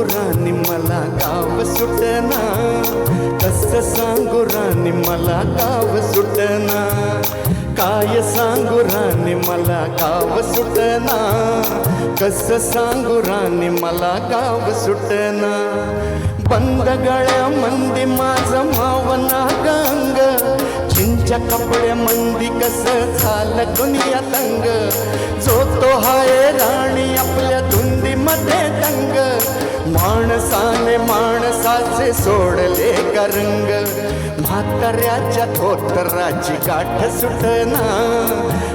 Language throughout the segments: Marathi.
राणी मला गाव सुटना, कसं सांगू राणी मला गाव सुटना, काय सांगू राणी मला गाव सुटना, कसं सांगू राणी मला गाव सुटना. बंद गळ्या मंदी माझं मावना गंग, चिंच्या कपड्या मंदी कसं झालं दुनिया तंग, जो तो हाय राणी आपल्या धुंदीमध्ये तंग, माणसाने माणसाचे सोडले का रंग, म्हाताऱ्याच्या धोतराची गाठ सुटना,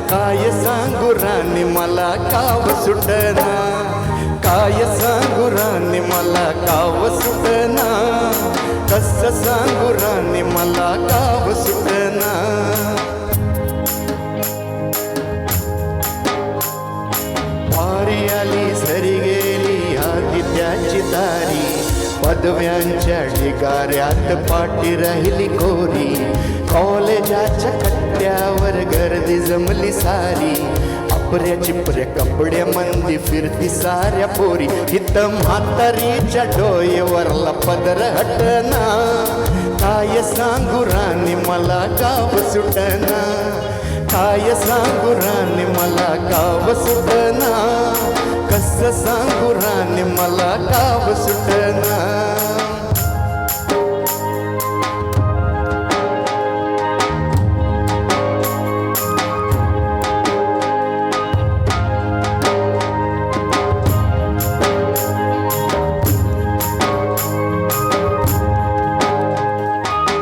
काय सांगू राणी मला गाव सुटना, काय सांगू राणी मला गाव सुटना, कसं सांगू राणी मला गाव सुटना. वारी आली सरी गेली आदित्याची दारी, पदव्यांच्या ढिगाऱ्यात पाठी राहिली कोरी, कॉलेजाच्या कट्ट्यावर गर्दी जमली सारी, आपऱ्या चिपऱ्या कपड्या मंदी फिरती साऱ्या पोरी, इथं म्हातारीच्या डोळेवरला पदर हटना, काय सांगू राणी मला गाव सुटना, काय सांगू राणी मला गाव सुटना, कसं सांगू राणी मला गाव सुटना.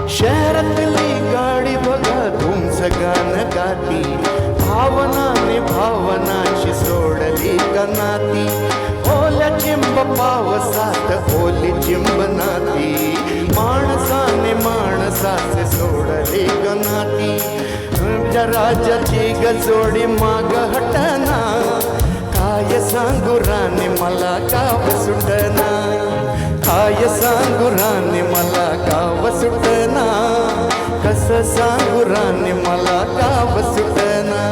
शहरातली गाडी बघा तुमचं गाणं गाती, भावनाने भावनाशी सोडली का नाती, ओल्या चिंब पावसात ओली चिंब नाती, माणसाने माणसाचे सोडली का नाती, राजाची गजोडी माग हटना, काय सांगू राणी मला गाव सुटना, काय सांगू राणी मला गाव सुटना, कसं सांगू राणी मला गाव सुटना.